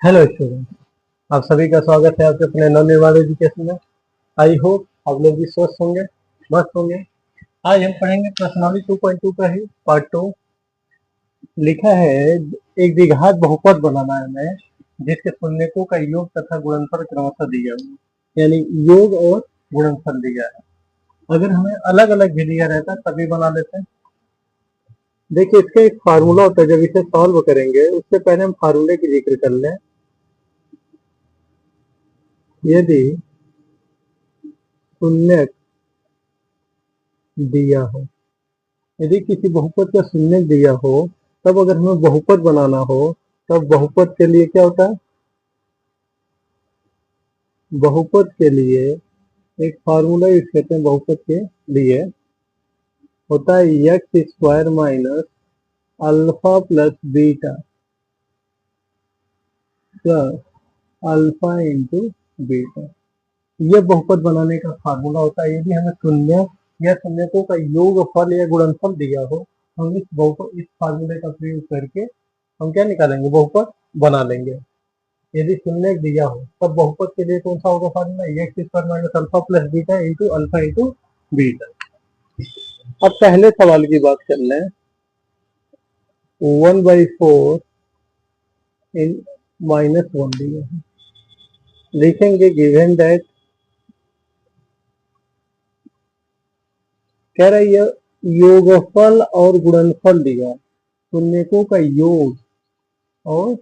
Hello student, आप सभी का स्वागत है आपके अपने नवनिर्माण एजुकेशन में। आई होप आप लोग भी स्वस्थ होंगे, मस्त होंगे। आज हम पढ़ेंगे प्रश्नावली 2.2 का ही पार्ट 2। लिखा है एक द्विघात बहुपद बनाना है हमें, जिसके शून्यकों का योग तथा गुणनफल क्रमशः दिया हुआ, यानी योग और गुणनफल दिया है। अगर हमें अलग अलग भी दिया रहता तभी बना लेते हैं। देखिए, इसका एक फार्मूला होता है। जब इसे सॉल्व करेंगे उससे पहले हम फार्मूले की जिक्र कर लें। यदि शून्यक दिया हो, यदि किसी बहुपद का शून्यक दिया हो, तब अगर हमें बहुपद बनाना हो, तब बहुपद के लिए क्या होता है? बहुपद के लिए एक फार्मूला यूज करते हैं। बहुपद के लिए होता है x square minus alpha plus beta plus alpha into beta. यह बहुपद बनाने का फार्मूला होता है। यदि हमें शून्य या शून्यकों का योगफल या गुणनफल दिया हो, हम इस फार्मूले का प्रयोग करके हम क्या निकालेंगे? बहुपद बना लेंगे। यदि शून्य दिया हो तब बहुपद के लिए कौन सा होगा formula? X square minus alpha plus beta into alpha into beta. अब पहले सवाल की बात कर लें। 1/4 इन -1 दिया है। लिखेंगे गिवन दैट, कह रहा है योगफल और गुणनफल दिया, शून्यकों का योग और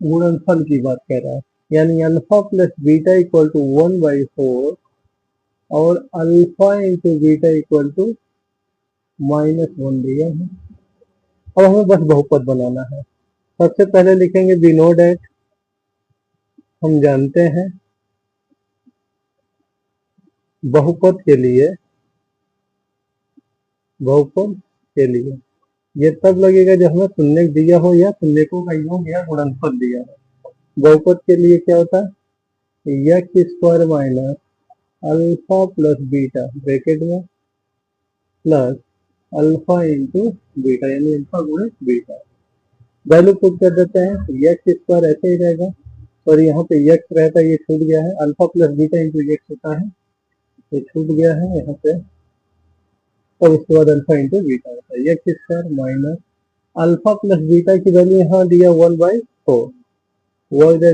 गुणनफल की बात कर रहा है। यानी alpha plus beta equal to 1/4 और alpha into beta equal to -1 दिया है। अब हमें बस बहुपद बनाना है। सबसे पहले लिखेंगे वी नो डैट, हम जानते हैं बहुपद के लिए, बहुपद के लिए ये तब लगेगा जब हमें शून्य दिया हो या शून्यकों का योग या गुणनफल दिया हो। बहुपद के लिए क्या होता है? X square minus alpha plus beta bracket में प्लस अल्फा इंटू बीटा, यानी अल्फा गुणे बीटा। वैल्यू पुट कर देते हैं तो एक्स स्क्वायर ऐसे ही रहेगा और यहाँ पे एक्स रहता है, ये छूट गया है। Alpha plus beta into x होता है, ये छूट गया है यहाँ पे। और उसके बाद अल्फा इंटू बीटा होता है x square minus alpha plus beta की वैल्यू यहाँ दिया 1/4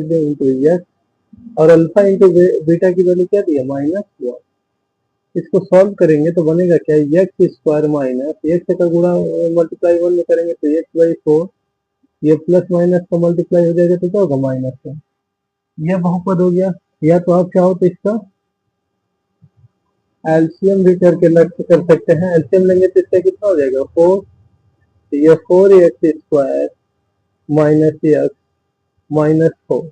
इंटू एक्स, और अल्फा इंटू बीटा की वैल्यू क्या दिया? -1। इसको सॉल्व करेंगे तो बनेगा क्या? एक्स स्क्वायर माइनस एक्स का गुणा मल्टीप्लाई 1 में करेंगे तो x/4, ये प्लस माइनस का मल्टीप्लाई हो जाएगा तो क्या होगा? माइनस का। यह बहुपद हो गया। या तो आप चाहो तो इसका एलसीएम भी करके लक्ष्य कर सकते हैं। एलसीएम लेंगे तो इसका कितना हो जाएगा? 4। ये 4x² माइनस एक्स माइनस 4,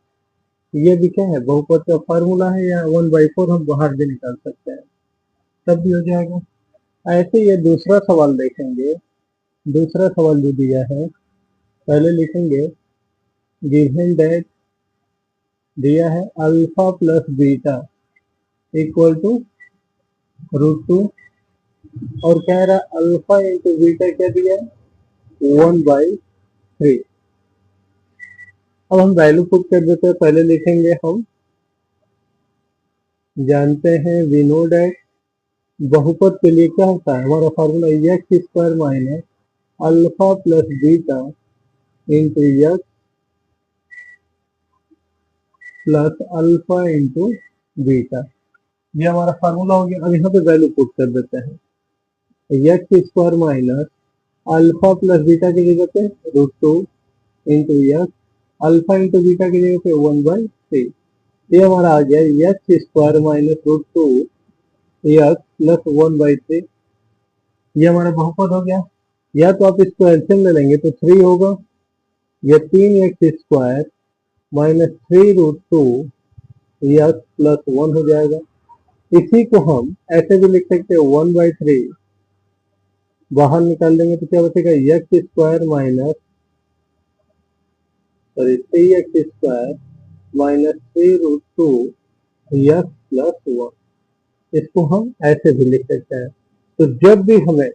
ये भी क्या है? बहुपद का फार्मूला है। या 1/4 हम बाहर भी निकाल सकते हैं, तब भी हो जाएगा। ऐसे ये दूसरा सवाल देखेंगे। दूसरा सवाल जो दिया है, पहले लिखेंगे गिवन दैट, दिया है alpha plus beta equal to √2 और कह रहा है अल्फा इंटू बीटा क्या दिया है? 1/3। अब हम वैल्यू पुट कर देते हैं। पहले लिखेंगे हम जानते हैं वी नो डैट, बहुपद के लिए क्या होता है? हमारा formula x square minus alpha plus beta into x plus alpha into beta, ये हमारा फार्मूला हो गया। अब यहाँ पे वैल्यू पुट कर देते हैं। X square minus alpha plus beta की जगह पे √2 into x, alpha into beta की जगह पे 1/3। ये हमारा आ गया x square minus √2 x plus 1/3। ये हमारा बहुपद हो गया। या तो आप इसको एलसीएम ले लेंगे तो 3 होगा। यह 3x² माइनस 3√2 एक्स प्लस 1 हो जाएगा। इसी को हम ऐसे भी लिख सकते हैं 1/3 बाहर निकाल देंगे तो क्या बचेगा? x² minus 3x² minus 3√2 x plus 1। इसको हम ऐसे भी लिख सकते हैं। तो जब भी हमें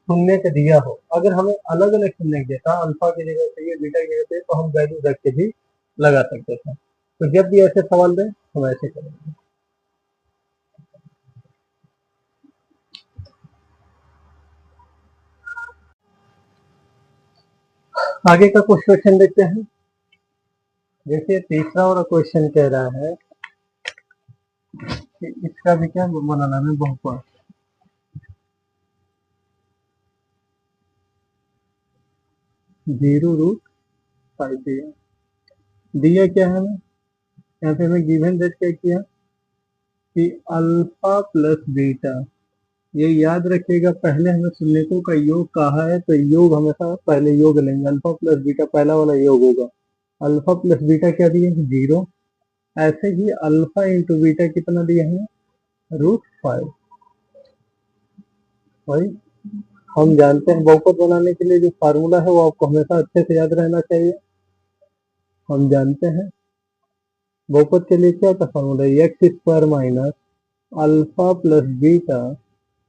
शून्य का दिया हो, अगर हमें अलग अलग शून्य दिया था, अल्फा की जगह पे बीटा की जगह पे, तो हम वैल्यू रख के भी लगा सकते थे। तो जब भी ऐसे सवाल दे हम ऐसे करेंगे। आगे का कुछ क्वेश्चन देखते हैं। जैसे तीसरा वाला क्वेश्चन कह रहा है कि इसका भी क्या बनाना है, बहुपद। जीरो रूट फाइव दिया दिया क्या है हमें, यहाँ पे हमें गिवन डेट क्या किया कि अल्फा प्लस बीटा। ये याद रखिएगा, पहले हमें शून्यकों का योग कहा है तो योग हमेशा पहले योग लेंगे। अल्फा प्लस बीटा पहला वाला योग होगा। अल्फा प्लस बीटा क्या दिए हैं, जीरो। ऐसे ही अल्फा इंटू बीटा कितना दिया है, रूट फाइव। भाई हम जानते हैं बहुपद बनाने के लिए जो फार्मूला है वो आपको हमेशा अच्छे से याद रहना चाहिए। हम जानते हैं बहुपद के लिए क्या होता है formula, x square minus alpha plus beta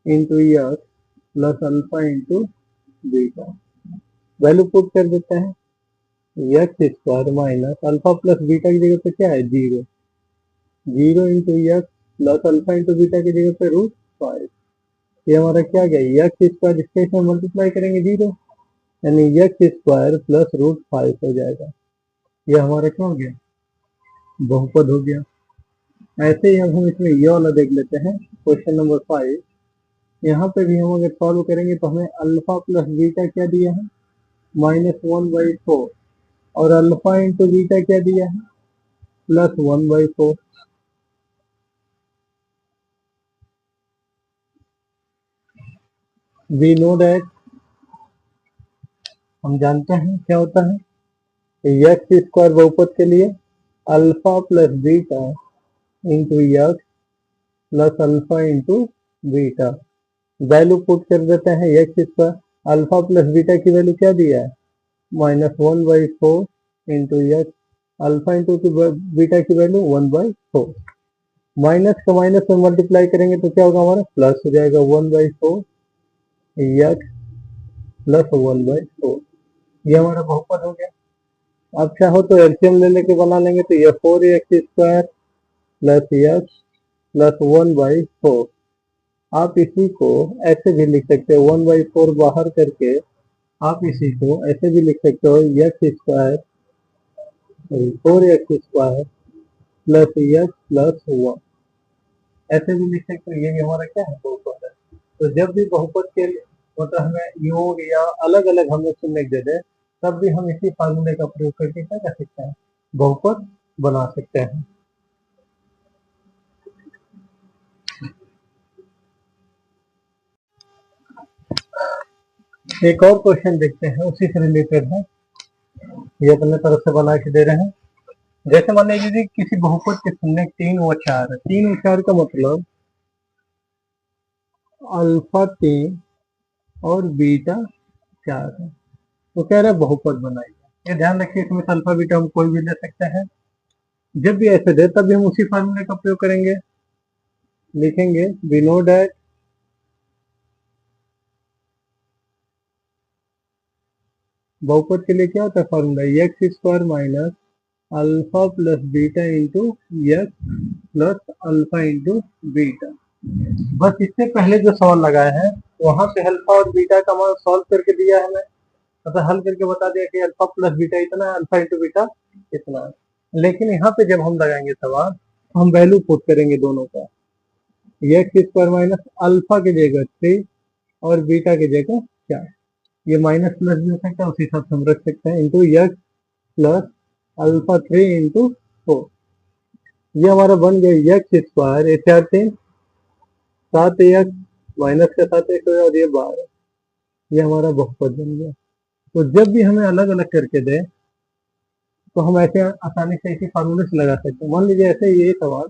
into x plus alpha into beta. Value put कर देते हैं, x square minus alpha plus beta की जगह पे क्या है, zero. Zero into x plus alpha into beta की जगह पे रूट फाइव। ये हमारा क्या गया, एक्स स्क्वायर इसके इसमें मल्टीप्लाई करेंगे जीरो, यानी X square plus root five हो जाएगा। ये हमारा क्या हो गया, बहुपद हो गया। ऐसे ही अब हम इसमें ये वाला देख लेते हैं, क्वेश्चन नंबर 5। यहाँ पे भी हम अगर सॉल्व करेंगे तो हमें अल्फा प्लस बीटा क्या दिया है, -1/4, और अल्फा इंटू बीटा क्या दिया है, +1/4। वी नो दैट, हम जानते हैं क्या होता है, एक्स स्क्वायर बहुपद के लिए alpha plus beta into x plus alpha into beta. Value put कर देते हैं, x square alpha plus beta की वैल्यू क्या दिया है, -1/4 into x, alpha into beta की वैल्यू 1/4। माइनस का माइनस में मल्टीप्लाई करेंगे तो क्या होगा, हमारा प्लस हो जाएगा 1/4 एक्स प्लस 1/4। ये हमारा बहुपद हो गया। अब चाहो तो एलसीएम ले लेके बना लेंगे, तो ये 4x square plus x plus 1/4। आप इसी को ऐसे भी लिख सकते हो, 1/4 बाहर करके आप इसी को ऐसे भी लिख सकते हो, x square 4x square plus x plus 1, ऐसे भी लिख सकते हो। ये भी हमारा क्या है, बहुपद है। तो जब भी बहुपद के मतलब हमें योग या अलग अलग हमें सुनने दे दे, तब भी हम इसी फार्मूले का प्रयोग करके क्या कर सकते हैं, बहुपद बना सकते हैं। एक और क्वेश्चन देखते हैं, उसी से रिलेटेड है, ये अपने तरफ से बना के दे रहे हैं। जैसे मान लीजिए किसी बहुपद के शून्य 3 व 4 है। 3 व 4 का मतलब अल्फा 3 और बीटा 4 है। तो कह रहे हैं बहुपद बनाइए। ये ध्यान रखिए, इसमें अल्फा बीटा हम कोई भी ले सकते हैं। जब भी ऐसे दे तब भी हम उसी फार्मूले का प्रयोग करेंगे। लिखेंगे वी नो दैट बहुपद के लिए क्या होता है formula, x square minus alpha plus beta into x plus alpha into beta. बस इससे पहले जो सवाल लगाया है वहां पे अल्फा और बीटा का मान सॉल्व करके दिया है हमें, मतलब हल करके बता दिया कि अल्फा प्लस बीटा इतना है, अल्फा इंटू बीटा इतना है। लेकिन यहाँ पे जब हम लगाएंगे सवाल, हम वैल्यू पुट करेंगे दोनों का, एक्स स्क्वायर माइनस अल्फा की जगह 3 और बीटा की जगह 4। ये माइनस प्लस भी हो सकता है, उसी हिसाब से हम रख सकते हैं, into x plus alpha 3 into 4। ये हमारा बन गया एक्स स्क्वायर, ये 4 3 7 एक्स माइनस का 7 एक्स और ये 12। ये हमारा बहुपद बन गया। तो जब भी हमें अलग अलग करके दे तो हम ऐसे आसानी से इसी फार्मूले से लगा सकते हैं। मान लीजिए ऐसे ये सवाल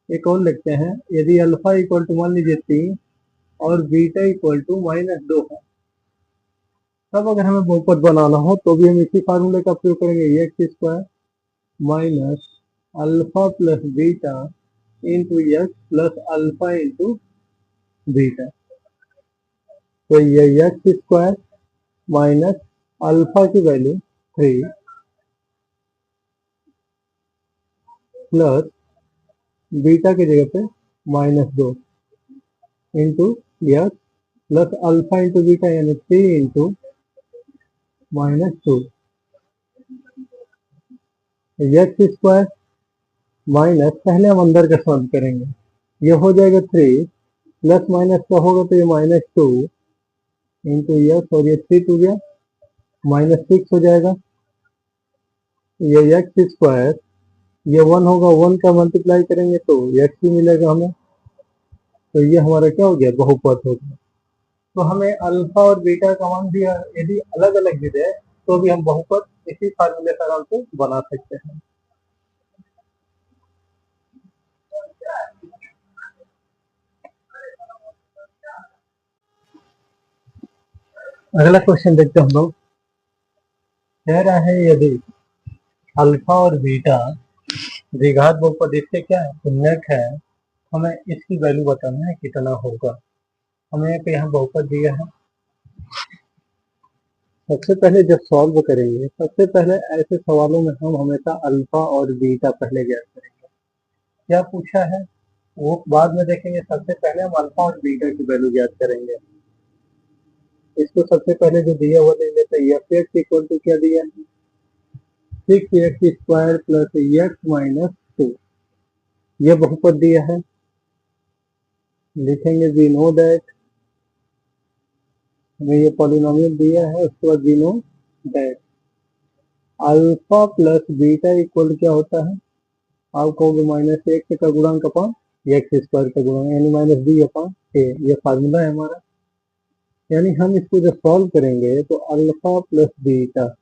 एक और लिखते हैं, यदि अल्फा इक्वल टू मान लीजिए 3 और बीटा इक्वल टू -2 है, तब अगर हमें बहुपद बनाना हो तो भी हम इसी फार्मूले का प्रयोग करेंगे, x square minus alpha plus beta into x plus alpha into beta. तो ये एक्स स्क्वायर माइनस अल्फा की वैल्यू 3 प्लस बीटा की जगह पे -2 into yes plus alpha into beta यानी 3 इंटू -2 एक्स स्क्वायर माइनस, पहले हम अंदर का सॉल्व करेंगे, ये हो जाएगा 3 प्लस माइनस का होगा तो ये -2 इंटू यस और ये 3 टू गया -6 हो जाएगा, ये एक्स स्क्वायर ये 1 होगा 1 का मल्टीप्लाई करेंगे तो एक्स ही मिलेगा हमें, तो ये हमारा क्या हो गया बहुपद हो गया। तो हमें अल्फा और बीटा का मान भी यदि अलग अलग भी दे तो भी हम बहुपद इसी फार्मूले से आराम से बना सकते हैं। अगला क्वेश्चन देखते हैं हम लोग, कह रहा है यदि अल्फा और बीटा द्विघात बहुपद इससे क्या है तुल्यक है, हमें इसकी वैल्यू बताना है कितना होगा। हमें यहाँ बहुपद दिया है, सबसे पहले जब सॉल्व करेंगे सबसे पहले ऐसे सवालों में हम हमेशा अल्फा और बीटा पहले ज्ञात करेंगे। क्या पूछा है वो बाद में देखेंगे, सबसे पहले हम अल्फा और बीटा की वैल्यू ज्ञात करेंगे। इसको सबसे पहले जो दिया हुआ ले लेते हैं, एफ एक्स इक्वल टू क्या दिया है 6x स्क्वायर प्लस एक्स -2, ये बहुपद दिया है, लिखेंगे वी नो दैट, हमें ये पॉलिनोमियल दिया है, उसके बाद we know that alpha plus beta equal क्या होता है, आप कहोगे -1 का गुणांक अपॉन एक्स स्क्वायर का गुणांक यानी -b अपॉन a, ये फार्मूला है हमारा। यानी हम इसको जब सॉल्व करेंगे तो अल्फा प्लस बीटा,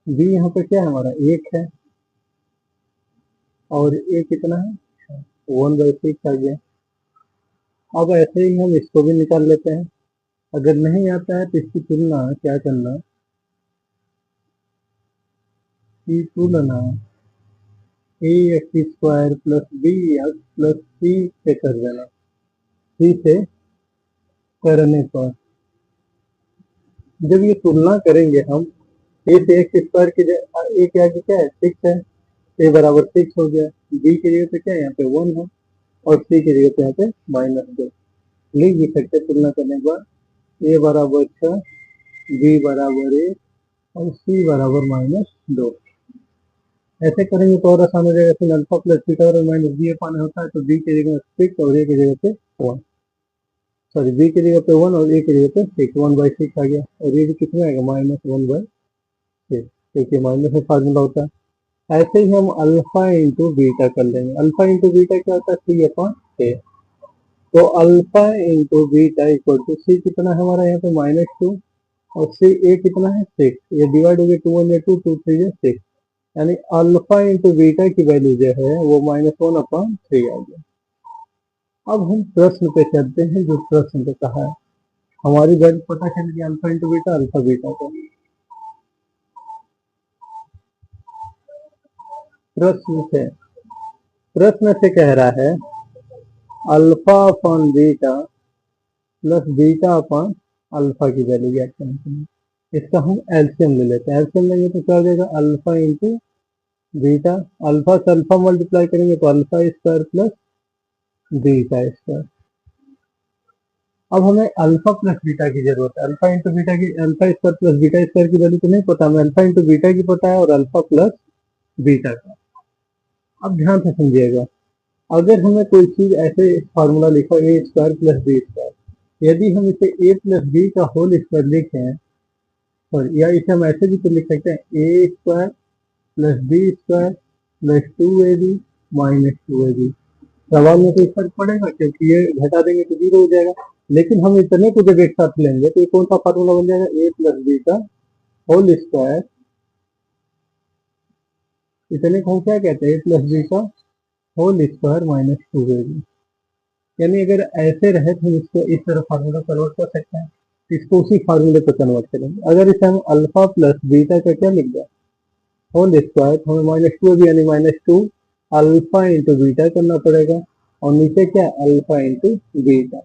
b यहाँ पे क्या है हमारा 1 है और a कितना है 1/6 आ गया। अब ऐसे ही हम इसको भी निकाल लेते हैं, अगर नहीं आता है तो इसकी तुलना क्या करना, की तुलना a x square plus b x plus c से कर देना, सी से करने पर जब ये तुलना करेंगे हम ए से एक्स स्क्वायर की ए के आगे क्या है 6 है, ए बराबर 6 हो गया, बी की जगह पे क्या है यहाँ पे 1 है और सी की जगह पे यहाँ पे -2 लिख भी सकते तुलना करने के बाद, ए बराबर 6 बी बराबर 1 और सी बराबर -2। ऐसे करेंगे तो और आसान हो जाएगा, फिर अल्फा प्लस बीटा और माइनस बी अपान होता है तो बी की जगह 6 और ए की जगह पे 1, सॉरी बी की जगह पे 1 और ए की जगह पे 6, 1/6 आ गया और ये भी कितना आएगा -1/6, क्योंकि माइनस में फार्मूला होता है। ऐसे ही हम अल्फा इंटू बीटा कर लेंगे, अल्फा इंटू बीटा क्या होता है 3/6, तो alpha into beta equal to c कितना है हमारा यहाँ पे -2 और सी ए कितना है 6, ये डिवाइड हो गया 2 1 2 2 3 6, यानी अल्फा इंटू बीटा की वैल्यू जो है वो -1/3 आ गया। अब हम प्रश्न पे चलते हैं, जो प्रश्न पे कहा है हमारी वैल्यू पता चल गई alpha into beta alpha beta का। प्रश्न से कह रहा है alpha upon beta plus beta upon alpha की वैल्यू ज्ञात करने के लिए, इसका हम एलसीएम ले लेते हैं, एलसीएम लेंगे तो क्या हो जाएगा अल्फा इंटू बीटा, अल्फा से अल्फा मल्टीप्लाई करेंगे तो alpha square plus beta square. अब हमें अल्फा प्लस बीटा की जरूरत है, अल्फा इंटू बीटा की, alpha square plus beta square की वैल्यू तो नहीं पता, हमें अल्फा इंटू बीटा की पता है और अल्फा प्लस बीटा का। अब ध्यान से समझिएगा, अगर हमें कोई चीज ऐसे फार्मूला लिखो ए स्क्वायर प्लस बी स्क्वायर, यदि हम इसे ए प्लस बी का होल स्क्वायर लिखें, और या इसे हम ऐसे भी तो लिख सकते हैं a square plus b square plus 2ab minus 2ab, सवाल में कोई फर्क पड़ेगा क्योंकि ये घटा देंगे तो 0 हो जाएगा, लेकिन हम इतने को जब एक साथ लेंगे तो ये कौन सा फार्मूला बन जाएगा ए प्लस बी का होल स्क्वायर, इतने को हम क्या कहते हैं ए प्लस बी का होल स्क्वायर माइनस 2ab। यानी अगर ऐसे रहे तो हम इसको इस तरह फार्मूला कन्वर्ट कर सकते हैं, इसको उसी फार्मूले पर कन्वर्ट करेंगे। अगर इसे हम अल्फा प्लस बीटा का क्या लिख दें होल स्क्वायर, तो हमें -2 यानी -2 अल्फा इंटू बीटा करना पड़ेगा और नीचे क्या अल्फा इंटू बीटा।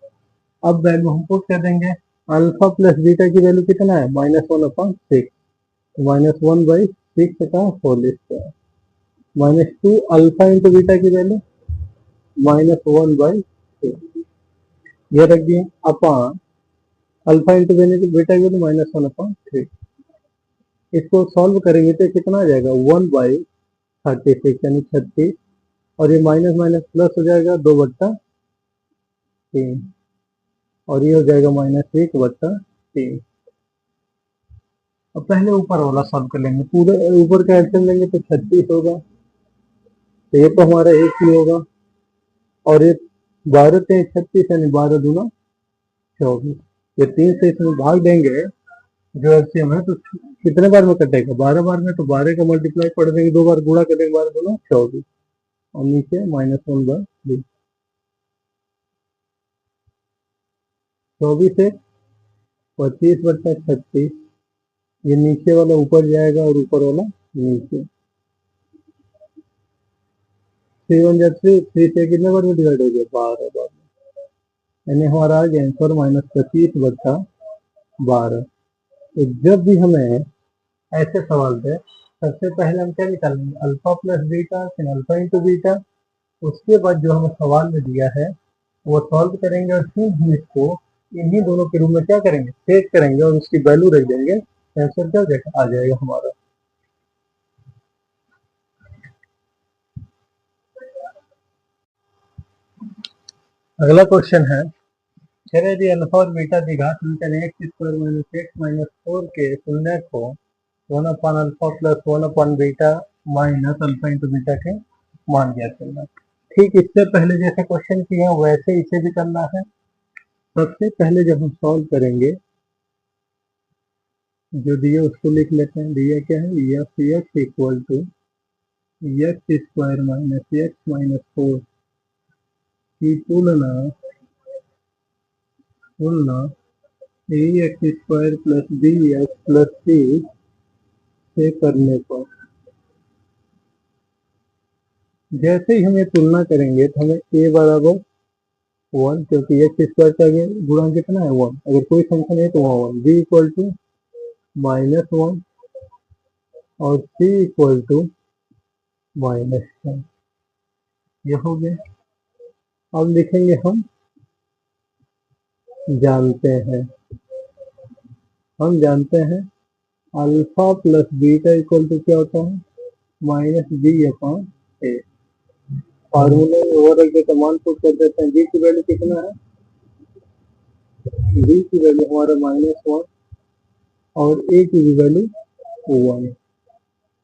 अब वैल्यू हमको क्या देंगे, अल्फा प्लस बीटा की वैल्यू कितना है -1/6, -1/6 का whole square, -2 alpha into beta की वैल्यू -1/2 ये रख दिए अपॉन अल्फा इंटू बीटा की वैल्यू -1/3। इसको सॉल्व करेंगे तो कितना आ जाएगा 1/36 यानी 36 और ये माइनस माइनस प्लस हो जाएगा 2/3 और ये हो जाएगा -1/3। अब पहले ऊपर वाला सॉल्व कर लेंगे, पूरे ऊपर का एल्सियम लेंगे तो 36 होगा, तो ये तो हमारा एक ही होगा और ये 12 3 36 यानी 12 दूना 24। ये 3 से इसमें भाग देंगे जो एलसीएम है तो कितने बार में कटेगा 12 बार में, तो 12 का मल्टीप्लाई पढ़ देंगे, 2 बार गुणा करेंगे, 12 दूना 24 और नीचे -1/3। 24 से 25/36 ये नीचे वाला ऊपर जाएगा और ऊपर वाला नीचे। 3 1 जा 3 से कितने बार में डिवाइड हो गया 12 बार में, यानी हमारा आ गया आंसर -25/12। तो जब भी हमें ऐसे सवाल दे सबसे पहले हम क्या निकालेंगे अल्फा प्लस बीटा फिर अल्फा इंटू बीटा, उसके बाद जो हमें सवाल में दिया है वो सॉल्व करेंगे और फिर हम इसको इन्हीं दोनों के रूप में क्या करेंगे चेक करेंगे और उसकी वैल्यू रख देंगे, आंसर क्या आ जाएगा हमारा। अगला क्वेश्चन है कह यदि अल्फा और बीटा द्विघात समीकरण x² - x - 4 के शून्य को 1 alpha plus 1 beta minus alpha into beta के मान दिया चलना। ठीक इससे पहले जैसे क्वेश्चन किया वैसे इसे भी करना है। सबसे पहले जब हम सॉल्व करेंगे जो दिया उसको लिख लेते हैं। दिया क्या है f x equal to x² - x - 4 की तुलना a x square plus b x plus c से करने पर जैसे ही हम ये तुलना करेंगे तो हमें ए बराबर 1 क्योंकि एक्स स्क्वायर का गुणा कितना है 1, अगर कोई फंक्शन है तो वहाँ 1, बी इक्वल टू -1 और सी इक्वल टू -10 ये हो गया। अब लिखेंगे हम जानते हैं alpha plus beta equal to क्या होता है -b/a। फार्मूले में वो रख देते मान पुट कर देते हैं। b की वैल्यू कितना है, b की वैल्यू हमारा -1 और a की भी वैल्यू 1,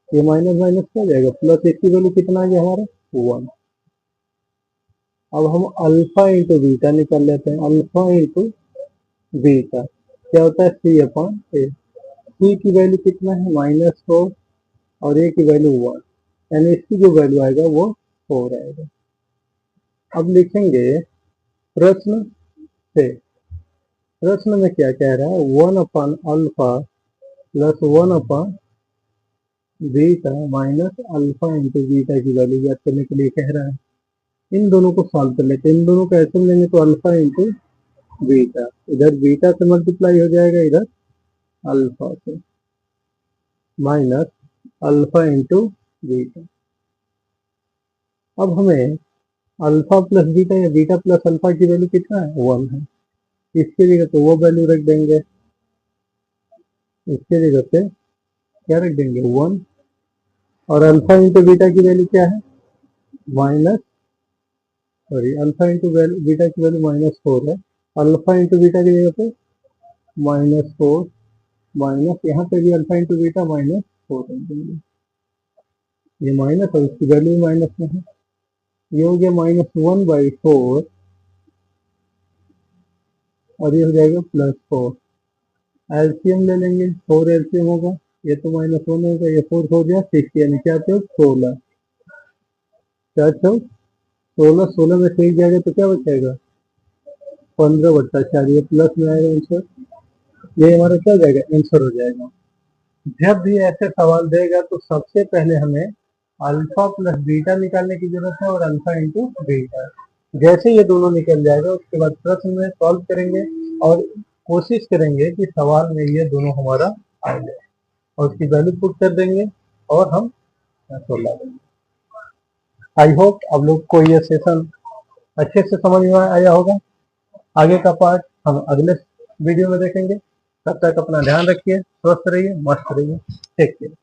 ये माइनस माइनस क्या जाएगा प्लस, a की वैल्यू कितना आ गया हमारा 1। अब हम अल्फा इंटू बीटा निकाल लेते हैं। अल्फा इंटू बीटा क्या होता है c/a। c की वैल्यू कितना है -4 और a की वैल्यू 1, यानी इसकी जो वैल्यू आएगा वो 4 आएगा। अब लिखेंगे प्रश्न से, प्रश्न में क्या कह रहा है 1 alpha plus 1 beta minus alpha into beta की वैल्यू ज्ञात करने के लिए कह रहा है। इन दोनों को सॉल्व कर लेते हैं। इन दोनों का ऐसे लेंगे तो अल्फा इंटू बीटा, इधर बीटा से मल्टीप्लाई हो जाएगा इधर अल्फा से, माइनस अल्फा इंटू बीटा। अब हमें अल्फा प्लस बीटा या बीटा प्लस अल्फा की वैल्यू कितना है 1 है, इसके जगह पे वो वैल्यू रख देंगे, इसके जगह पे क्या रख देंगे 1 और अल्फा इंटू बीटा की वैल्यू क्या है अल्फा इंटू बीटा की वैल्यू -4 है। अल्फा इंटू बीटा की जगह पे -4 माइनस यहाँ पे भी अल्फा इंटू बीटा -4 देंगे, ये माइनस और इसकी वैल्यू माइनस में है, ये हो गया -1/4 और ये हो जाएगा +4। एलसीएम ले लेंगे, 4 एलसीएम होगा, ये तो -1 होगा, ये 4 हो गया 6 यानी क्या थे 16, क्या 16 16 में से 1 जाएगा तो क्या बचेगा 15/4, ये प्लस में आएगा आंसर, ये हमारा क्या हो जाएगा आंसर हो जाएगा। जब भी ऐसे सवाल देगा तो सबसे पहले हमें अल्फा प्लस बीटा निकालने की जरूरत है और अल्फा इंटू बीटा। जैसे ये दोनों निकल जाएगा उसके बाद प्रश्न में सॉल्व करेंगे और कोशिश करेंगे कि सवाल में ये दोनों हमारा आ जाए और उसकी वैल्यू पुट कर देंगे और हम सोल्व देंगे। आई होप आप लोग को ये सेशन अच्छे से समझ में आया होगा। आगे का पार्ट हम अगले वीडियो में देखेंगे। तब तक अपना ध्यान रखिए, स्वस्थ रहिए, मस्त रहिए। Take care.